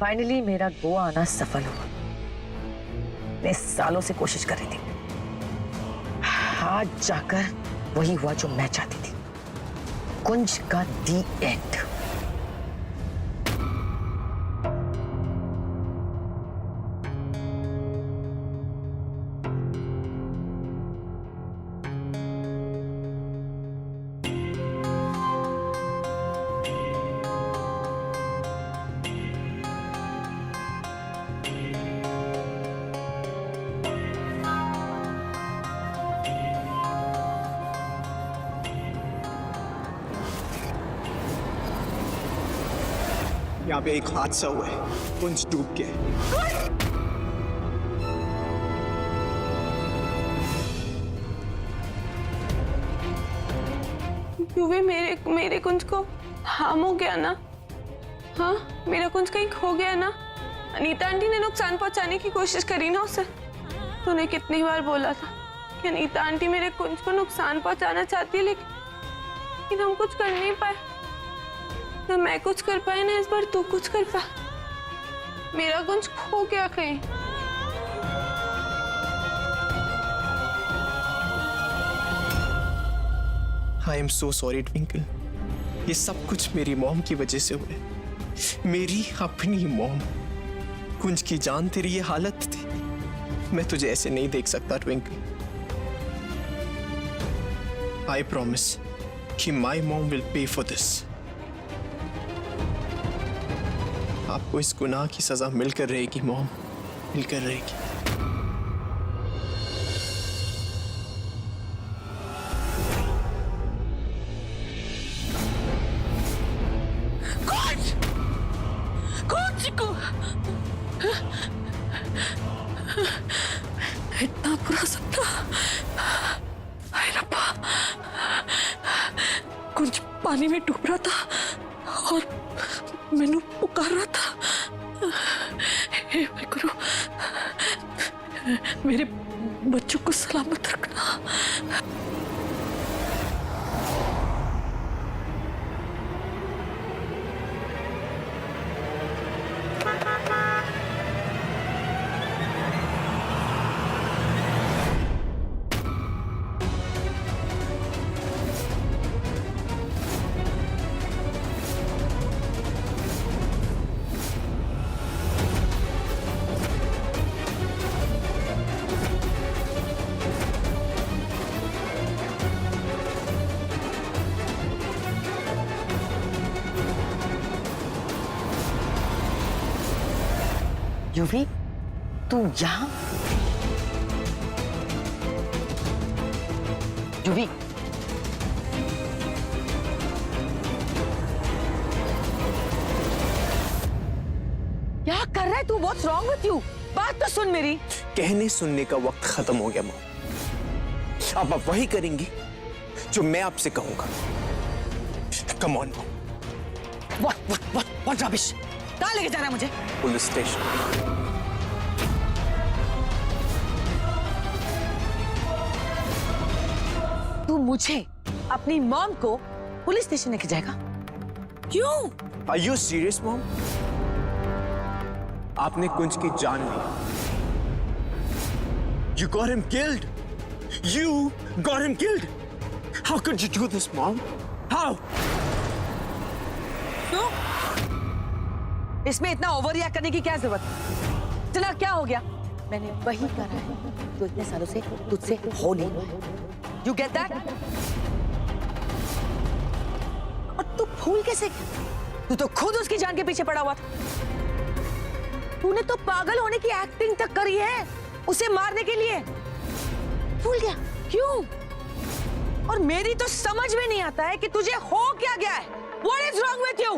Finally मेरा गोवा आना सफल हुआ। मैं सालों से कोशिश कर रही थी, आज जाकर वही हुआ जो मैं चाहती थी। कुंज का दी एंड। यहाँ पे एक हादसा हुआ है, कुंज डूब गया है। युवी, मेरे कुंज को हार्म हो गया ना? हाँ, मेरा कुंज कहीं खो गया ना? अनीता आंटी ने नुकसान पहुंचाने की कोशिश करी ना उसे। तूने कितनी बार बोला था कि अनीता आंटी मेरे कुंज को नुकसान पहुंचाना चाहती है, लेकिन हम कुछ कर नहीं पाए। ना मैं कुछ कर पाई, ना इस बार तू कुछ कर पा। मेरा कुंज खो गया कहीं। I am so sorry twinkle, ये सब कुछ मेरी मॉम की वजह से हुआ है। मेरी अपनी मॉम। कुंज की जान तेरी ये हालत थी, मैं तुझे ऐसे नहीं देख सकता ट्विंकल। आई प्रॉमिस कि my mom will pay for this. आपको इस गुनाह की सजा मिलकर रहेगी मॉम, मिलकर रहेगी। इतना बुरा सपना। हाय रब्बा, कुंज पानी में डूब रहा था और मैंने पुकार रहा था, हे गुरु, मेरे बच्चों को सलामत रखना। युवी, तू यहाँ? युवी, क्या कर रहा है तू? What's wrong with you? बात तो सुन मेरी। कहने सुनने का वक्त खत्म हो गया मॉम। अब आप वही करेंगी जो मैं आपसे कहूंगा। Come on mom. What rubbish? कहाँ लेके जा रहा है मुझे? Police station. तू मुझे अपनी मॉम को पुलिस स्टेशन लेके जाएगा? क्यों? Are you serious mom? आपने कुंज की जान ली। You got him killed. You got him killed. How could you do this, mom? How? क्यों? इसमें इतना ओवर रिएक्ट करने की क्या जरूरत है? चला, क्या हो गया? मैंने वही करा है तो इतने सालों से तुझसे हो नहीं रहा। You get that? और तू भूल कैसे गया? तू तो खुद उसकी जान के पीछे पड़ा हुआ था। तूने तो पागल होने की एक्टिंग तक करी है उसे मारने के लिए। भूल गया? क्यों? और मेरी तो समझ में नहीं आता है कि तुझे हो क्या गया है। What is wrong with you?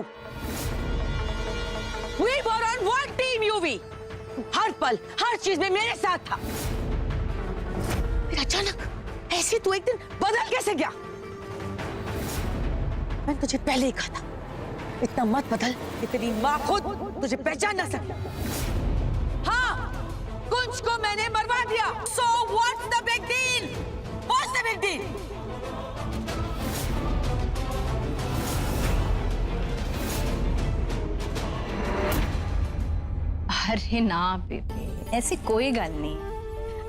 We were on one team, UV. हर पल, हर चीज में मेरे साथ था। फिर अचानक ऐसे तू एक दिन बदल कैसे गया? मैंने तुझे पहले ही कहा था, इतना मत बदल कि तेरी माँ खुद तुझे पहचान ना सके। हाँ, कुंज को मैंने मरवा दिया। So what's the big deal? What's the big deal? अरे ना बेबे, ऐसी कोई गल नहीं।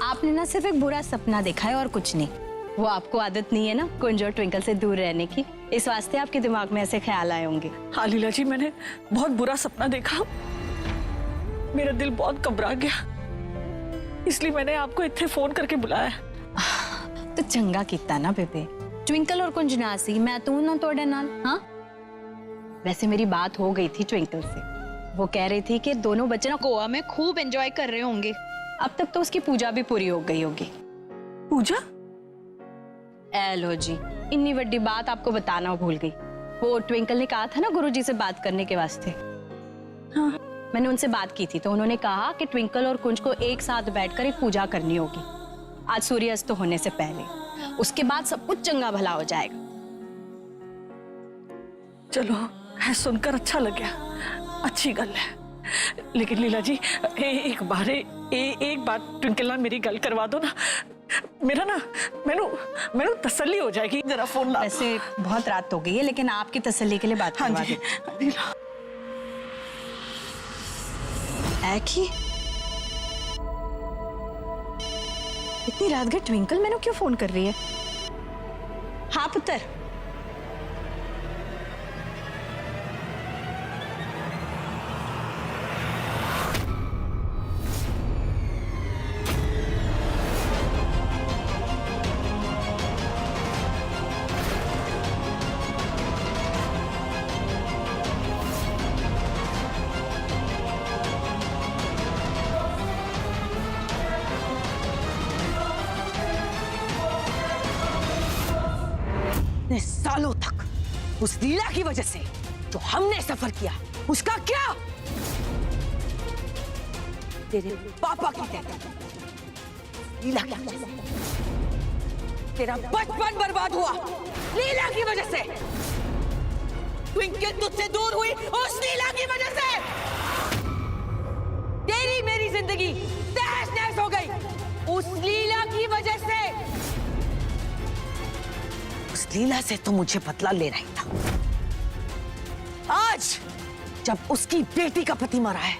आपने ना सिर्फ एक बुरा सपना देखा है और कुछ नहीं। वो आपको आदत नहीं है ना कुंज और ट्विंकल से दूर रहने की, इस वास्ते आपके दिमाग में ऐसे ख्याल आए होंगे। हाँ लीला जी, मैंने बहुत बुरा सपना देखा, मेरा दिल बहुत घबरा गया, इसलिए मैंने आपको इतने फोन करके बुलाया। तो चंगा कीता ना बेबे, ट्विंकल और कुंज ना सी, मैं तू ना तोड़े नाल। हाँ, वैसे मेरी बात हो गई थी ट्विंकल से, वो कह रही थी कि दोनों बच्चे ना गोवा में खूब एंजॉय कर रहे होंगे। अब तक तो उसकी पूजा भी पूरी हो गई होगी। पूजा? लो जी, इतनी बड़ी बात आपको बताना भूल गई। वो ट्विंकल ने कहा था ना गुरुजी से बात करने के वास्ते। हाँ। मैंने उनसे बात की थी तो उन्होंने कहा कि ट्विंकल और कुंज को एक साथ बैठकर एक पूजा करनी होगी आज सूर्यास्त होने से पहले, उसके बाद सब कुछ चंगा भला हो जाएगा। चलो, है सुनकर अच्छा लग गया, अच्छी गल है। लेकिन लीला जी, एक बार ट्विंकल ना मेरी गल करवा दो ना, मेरा ना मैनू तसल्ली हो जाएगी। जरा फोन ला। वैसे बहुत रात हो गई है, लेकिन आपकी तसल्ली के लिए बात हाँ करवा जी, दो। की इतनी रात गए ट्विंकल मैंने क्यों फोन कर रही है? हाँ पुत्र, इतने सालों तक उस लीला की वजह से जो हमने सफर किया, उसका क्या? तेरे पापा की कहते लीला की वजह से तेरा बचपन बर्बाद हुआ, लीला की वजह से। ट्विंकल तुझसे दूर हुई उस लीला की वजह से। तेरी मेरी जिंदगी तहस नहस हो गई उस लीला की वजह से। उस लीला से तो मुझे बदला लेना ही था। आज जब उसकी बेटी का पति मरा है,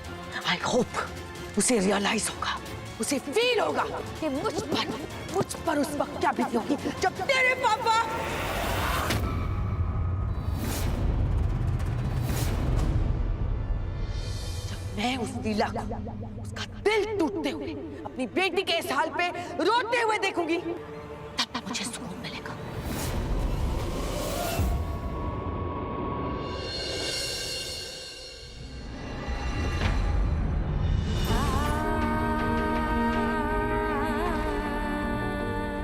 आई होप उसे रियलाइज होगा, उसे फील होगा कि मुझ पर उस वक्त क्या बीती होगी जब तेरे पापा मैं उस लीला को उसका दिल टूटते हुए अपनी बेटी के इस हाल पे रोते हुए देखूंगी, तब मुझे सुकून मिलेगा।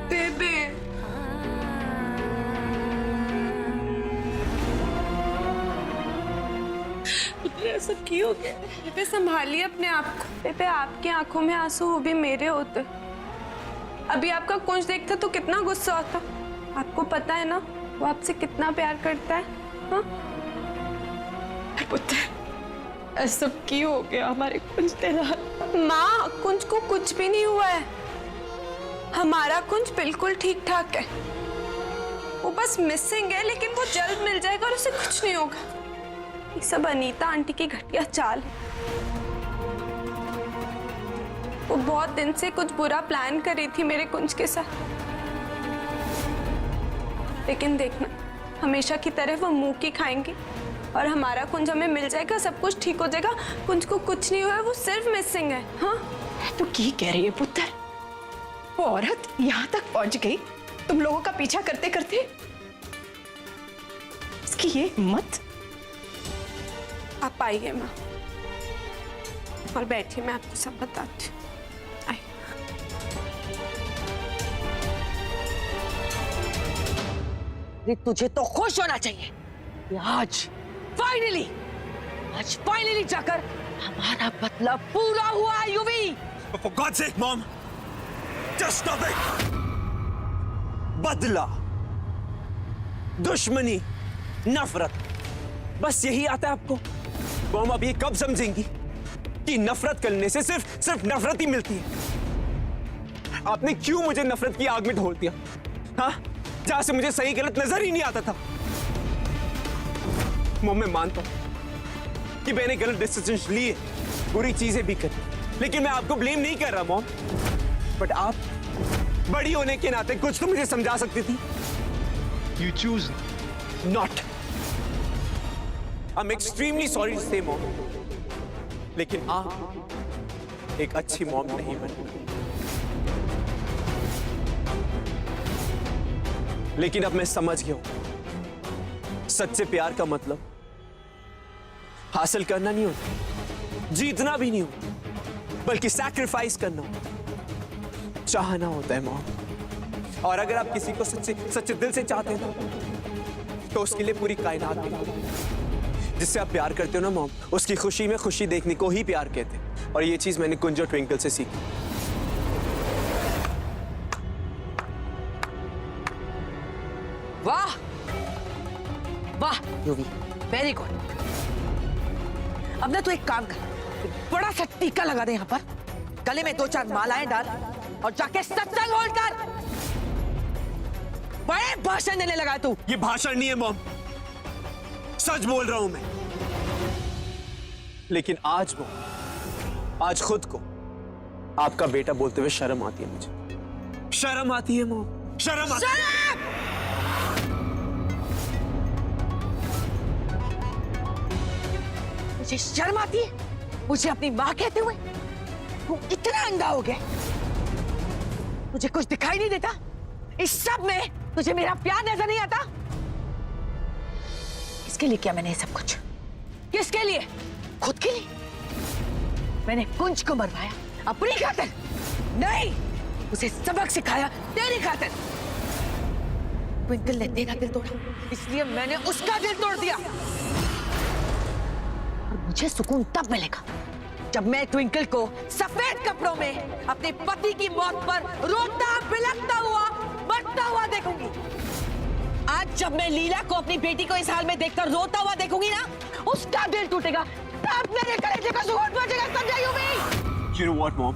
बेबे, ऐसा क्यों हो गया? बेबे संभालिए अपने आप को। बेबे, आपकी आंखों में आंसू वो भी मेरे होते। अभी आपका कुंज देखता तो कितना गुस्सा होता। आपको पता है ना वो आपसे कितना प्यार करता है। हाँ? पुत्र, ऐसा क्यों हो गया हमारे कुंज तेरा? माँ, कुंज को कुछ भी नहीं हुआ है। हमारा कुंज बिल्कुल ठीक ठाक है। वो बस मिसिंग है, लेकिन वो जल्द मिल जाएगा और उसे कुछ नहीं होगा। ये सब अनीता आंटी की घटिया चाल है। वो बहुत दिन से कुछ बुरा प्लान कर रही थी मेरे कुंज के साथ, लेकिन देखना हमेशा की तरह वो मुंह की खाएंगी और हमारा कुंज हमें मिल जाएगा, सब कुछ ठीक हो जाएगा। कुंज को कुछ नहीं हुआ है, वो सिर्फ मिसिंग है। हाँ, तू की कह रही है पुत्र? वो औरत यहाँ तक पहुंच गई तुम लोगों का पीछा करते करते। इसकी ये हिम्मत। आप आइए माँ और बैठिए, मैं आपको सब बताती हूँ। आइए। तुझे तो खुश होना चाहिए कि आज फाइनली जाकर हमारा बदला पूरा हुआ। युवी, For God's sake, Mom! Just stop it! बदला, दुश्मनी, नफरत, बस यही आता है आपको? मॉम, अब ये कब समझेंगी कि नफरत करने से सिर्फ नफरत ही मिलती है? आपने क्यों मुझे नफरत की आग में ढोल दिया? हाँ, जहां से मुझे सही गलत नजर ही नहीं आता था। मॉम, मैं मानता हूं कि मैंने गलत डिसीजन लिए, बुरी चीजें भी करी, लेकिन मैं आपको ब्लेम नहीं कर रहा मॉम। बट आप बड़ी होने के नाते कुछ तो मुझे समझा सकती थी। You choose Not. I'm extremely sorry to say, mom. लेकिन आप एक अच्छी मॉम नहीं बनी। लेकिन अब मैं समझ गया हूं, सच्चे प्यार का मतलब हासिल करना नहीं होता, जीतना भी नहीं होता, बल्कि सैक्रिफाइस करना होता, चाहना होता है मॉम। और अगर आप किसी को सच्चे सच्चे दिल से चाहते हैं तो उसके लिए पूरी कायनात भी, जिससे आप प्यार करते हो ना मॉम, उसकी खुशी में खुशी देखने को ही प्यार कहते हैं। और ये चीज मैंने कुंज और ट्विंकल से सीखी। वाह वाह, वेरी गुड। अब ना तू एक काम कर, बड़ा सा टीका लगा दे यहाँ पर, गले में 2-4 मालाएं डाल और जाके सत्संग होल्ड कर। बड़े भाषण देने लगा तू। ये भाषण नहीं है मॉम, सच बोल रहा हूं मैं। लेकिन आज मॉम, आज खुद को आपका बेटा बोलते हुए शर्म आती है मुझे। शर्म आती है मॉम, शर्म आती है। मुझे शर्म आती है मुझे अपनी माँ कहते हुए? तू इतना अंधा हो गया, मुझे कुछ दिखाई नहीं देता? इस सब में तुझे मेरा प्यार नजर नहीं आता? किसके लिए किया मैंने ये सब कुछ? किसके लिए? खुद के लिए? मैंने कुंज को मरवाया अपनी खातिर नहीं, उसे सबक सिखाया तेरी खातिर। ट्विंकल ने तेरा दिल तोड़ा, इसलिए मैंने उसका दिल तोड़ दिया। और मुझे सुकून तब मिलेगा जब मैं ट्विंकल को सफेद कपड़ों में अपने पति की मौत पर रोता बिलखता हुआ मरता हुआ देखूंगी। आज जब मैं लीला को अपनी बेटी को इस हाल में देखकर रोता हुआ देखूंगी ना, उसका दिल टूटेगा, तब मेरे कलेजे का सुकून पहुंचेगा। समझा UV? You know what, mom?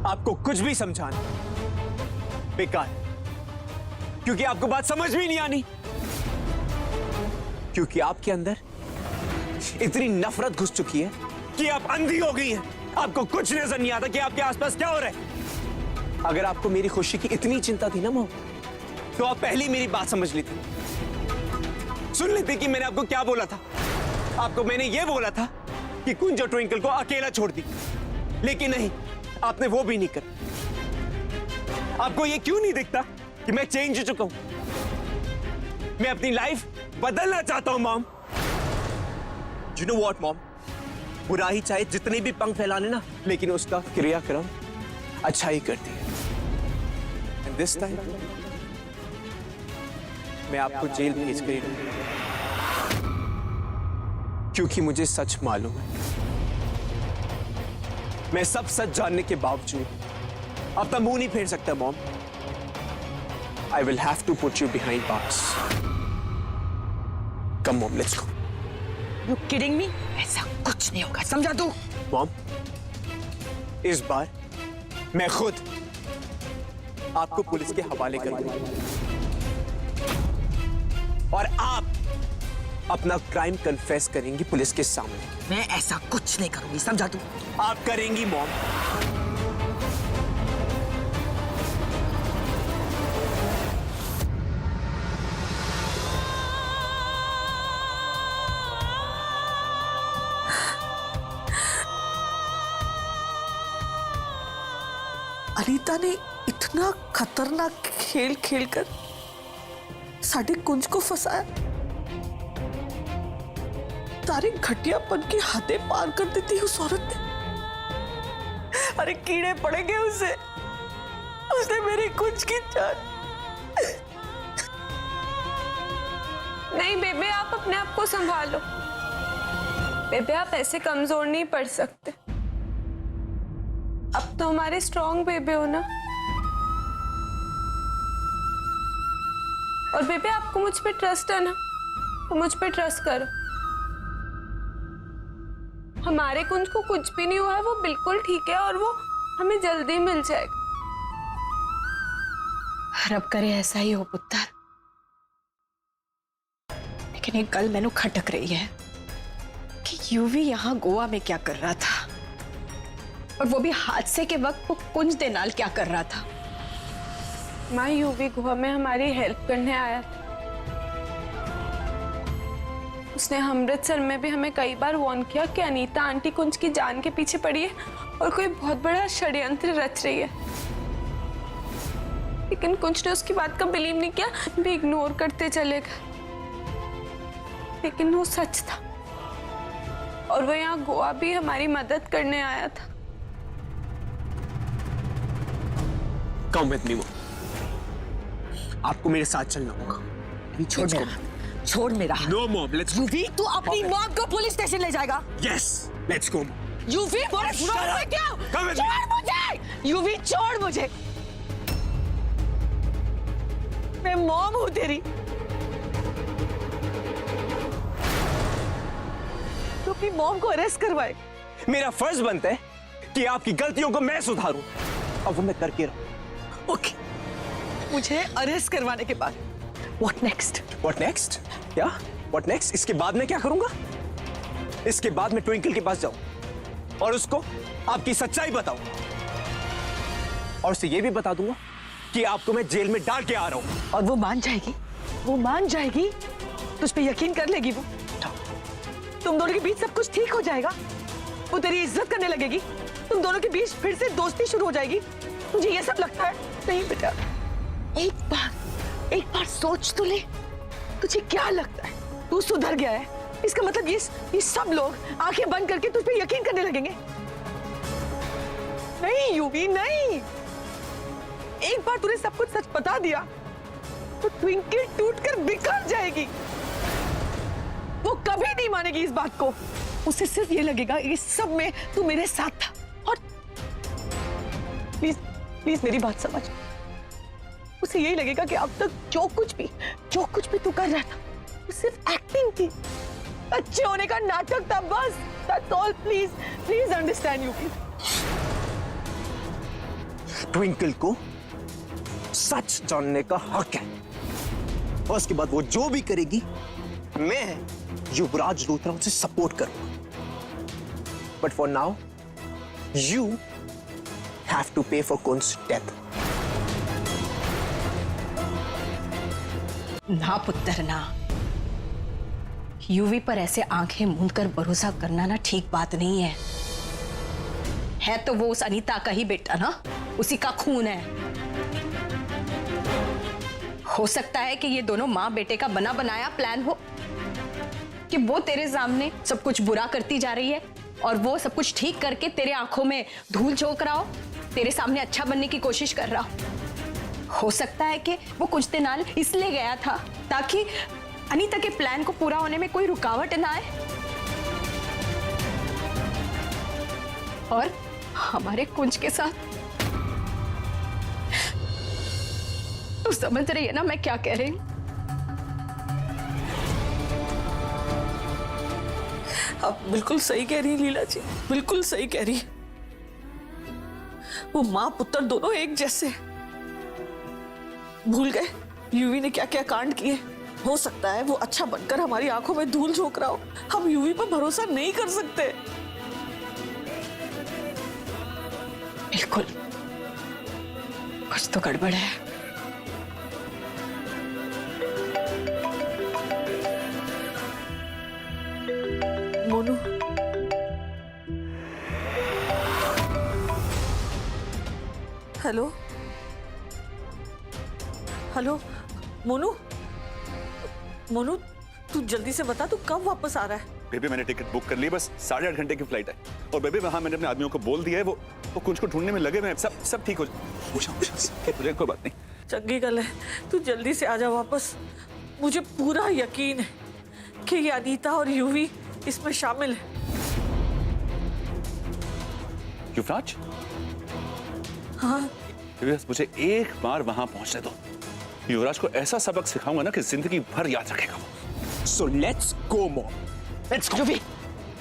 आपको कुछ भी समझाना बेकार, क्योंकि आपको बात समझ भी नहीं आनी, क्योंकि आपके अंदर इतनी नफरत घुस चुकी है कि आप अंधी हो गई हैं। आपको कुछ नजर नहीं आता कि आपके आसपास क्या हो रहा है। अगर आपको मेरी खुशी की इतनी चिंता थी ना मॉम, तो आप पहले ही मेरी बात समझ लेती, सुन लेती कि मैंने आपको क्या बोला था। आपको मैंने ये बोला था कि कुंज और ट्विंकल को अकेला छोड़ दी, लेकिन नहीं, आपने वो भी नहीं करा। आपको ये क्यों नहीं दिखता कि मैं चेंज हो चुका हूं? मैं अपनी लाइफ बदलना चाहता हूं mom. You know what, mom? बुराई चाहे जितने भी पंख फैलाने ना, लेकिन उसका क्रियाक्रम अच्छा ही करती है। And this time, मैं आपको जेल भेज कर ही रहूंगा, क्योंकि मुझे सच मालूम है। मैं सब सच जानने के बावजूद अपना मुंह नहीं फेर सकता mom. I will have to put you behind bars. Come mom, let's go. You kidding me? ऐसा कुछ नहीं होगा, समझा तू? मॉम, इस बार मैं खुद आपको पुलिस के हवाले कर दूंगा और आप अपना क्राइम कन्फेस करेंगी पुलिस के सामने। मैं ऐसा कुछ नहीं करूंगी, समझा तू? आप करेंगी मॉम। अनीता ने इतना खतरनाक खेल खेलकर साढ़े कुंज को फंसाया। तारे घटियापन की हदें पार कर देती उस औरत ने। अरे कीड़े पड़ेंगे उसे, उसने मेरी कुंज की जान। नहीं बेबे, आप अपने आप को संभालो। बेबे, आप ऐसे कमजोर नहीं पड़ सकते। अब तो हमारे स्ट्रॉन्ग बेबे हो ना। और बेबे, आपको मुझ पे ट्रस्ट है ना, तो मुझ पे ट्रस्ट करो। हमारे कुंज को कुछ भी नहीं हुआ है, वो बिल्कुल ठीक है और वो हमें जल्दी मिल जाएगा। रब करे ऐसा ही हो पुत्र। लेकिन एक गल मैनू खटक रही है कि यूवी यहाँ गोवा में क्या कर रहा था, और वो भी हादसे के वक्त वो कुंज दे नाल क्या कर रहा था? माँ, यूवी गोवा में हमारी हेल्प करने आया था। उसने अमृतसर में भी हमें कई बार वार्न किया कि अनीता आंटी कुंज की जान के पीछे पड़ी है और कोई बहुत बड़ा षड्यंत्र रच रही है। लेकिन कुंज ने उसकी बात का बिलीव नहीं किया, भी इग्नोर करते चले गए। लेकिन वो सच था, और वो यहाँ गोवा भी हमारी मदद करने आया था। Come with me, Mom. आपको मेरे साथ चलना होगा। छोड़ मेरा, छोड़ मेरा। No, Mom. Let's go. UV, तू अपनी मॉम को पुलिस स्टेशन ले जाएगा? Yes. Let's go. यूवी, बोले Shut up. क्या? Come with me. छोड़ मुझे! यूवी, छोड़ मुझे! मैं मॉम हूँ तेरी। तू अपनी मॉम को अरेस्ट करवाए। मेरा फर्ज बनता है कि आपकी गलतियों को मैं सुधारूं, और वो मैं करके रहूं। ओके, मुझे अरेस्ट करवाने के बाद व्हाट नेक्स्ट? What next? क्या? What next? इसके बाद मैं क्या करूंगा? इसके बाद मैं ट्विंकल के पास जाऊं और उसको आपकी सच्चाई बताऊं, और उसे ये भी बता दूंगा कि आपको मैं जेल में डाल के आ रहा हूं। और वो मान जाएगी? वो मान जाएगी? तुझ पे यकीन कर लेगी वो? तुम दोनों के बीच सब कुछ ठीक हो जाएगा? वो तेरी इज्जत करने लगेगी? तुम दोनों के बीच फिर से दोस्ती शुरू हो जाएगी? मुझे ये सब लगता है? नहीं बेटा, एक बार सोच तो ले। तुझे क्या लगता है तू सुधर गया है? इसका मतलब ये सब लोग आंखें बंद करके तुझ पे यकीन करने लगेंगे? नहीं यूवी, नहीं। एक बार तूने सब कुछ सच बता दिया तो ट्विंकल टूटकर बिखर जाएगी। वो कभी नहीं मानेगी इस बात को। उसे सिर्फ ये लगेगा इस सब में तू मेरे साथ था। और प्लीज प्लीज मेरी बात समझ। उसे यही लगेगा कि अब तक जो कुछ भी तू कर रहा था वो सिर्फ एक्टिंग थी, अच्छे होने का नाटक था, बस। That's all. Please understand UV. Twinkle को सच जानने का हक है, और उसके बाद वो जो भी करेगी मैं युवराज लूथरा उसे सपोर्ट करूंगा। But for now you have to pay for Kunj death. ना पुत्र ना, यूवी पर ऐसे आंखें मूंद कर भरोसा करना ना ठीक बात नहीं है तो वो उस अनीता का ही बेटा ना, उसी का खून है। हो सकता है कि ये दोनों माँ बेटे का बना बनाया प्लान हो, कि वो तेरे सामने सब कुछ बुरा करती जा रही है और वो सब कुछ ठीक करके तेरे आंखों में धूल झोंक रहा हो, तेरे सामने अच्छा बनने की कोशिश कर रहा हो सकता है कि वो कुछ दिन नाल इसलिए गया था ताकि अनीता के प्लान को पूरा होने में कोई रुकावट ना आए। और हमारे कुंज के साथ तू समझ रही है ना मैं क्या कह रही हूं? आप बिल्कुल सही कह रही हैं लीला जी, बिल्कुल सही कह रही। वो माँ पुत्र दोनों एक जैसे। भूल गए यूवी ने क्या क्या कांड किए। हो सकता है वो अच्छा बनकर हमारी आंखों में धूल झोंक रहा हो। हम यूवी पर भरोसा नहीं कर सकते। बिल्कुल, कुछ तो गड़बड़ है। मोनू, हेलो हेलो, मोनू, मोनू तू जल्दी से बता तू कब वापस आ रहा है? बेबी मैंने टिकट बुक कर ली, बस 8.5 घंटे की फ्लाइट है। और बेबी वहां मैंने अपने आदमियों को बोल दिया है, वो कुछ को ढूंढने में लगे। मैं सब ठीक हो जाए, कोई बात नहीं। चंगी गल है, तू जल्दी से आ जा वापस। मुझे पूरा यकीन है कि ये अनीता और यूवी इसमें शामिल है। युवराज, हाँ बस मुझे एक बार वहां पहुंचने दो। युवराज को ऐसा सबक सिखाऊंगा ना कि जिंदगी भर याद रखेगा वो। So let's go mom, let's go. UV,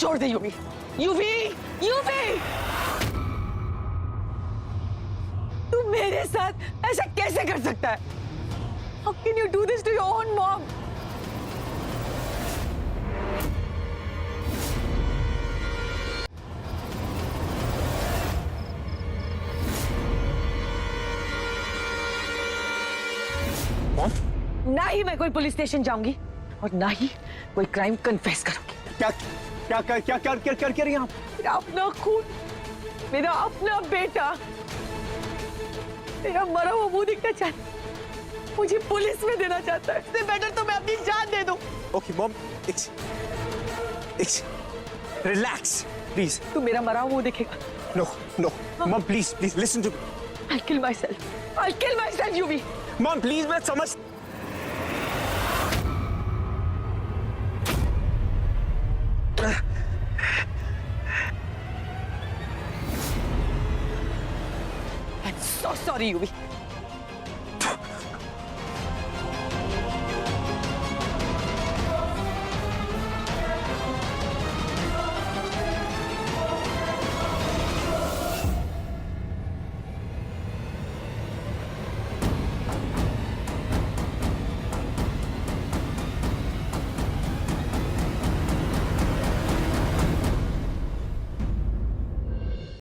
छोड़ दे यूवी। यूवी, यूवी, तू मेरे साथ ऐसा कैसे कर सकता है? How can you do this to your own mom? ना ही मैं कोई पुलिस स्टेशन जाऊंगी और ना ही कोई क्राइम कन्फेस करूंगी। क्या क्या क्या क्या क्या क्या क्या कर रही हैं आप? मेरा अपना खून, मेरा अपना बेटा, मेरा मरा हुआ मुंह दिखना चाहता, मुझे पुलिस में देना चाहता है। इससे बेटर तो मैं अपनी जान दे दूं। Okay mom, relax please. तू मेरा मरा हुआ मुंह देखेगा। No no mom, please please listen to I'll kill myself. I'll kill myself, Yuvi. Mom please. मैं समझ I'm so sorry, Yuvi.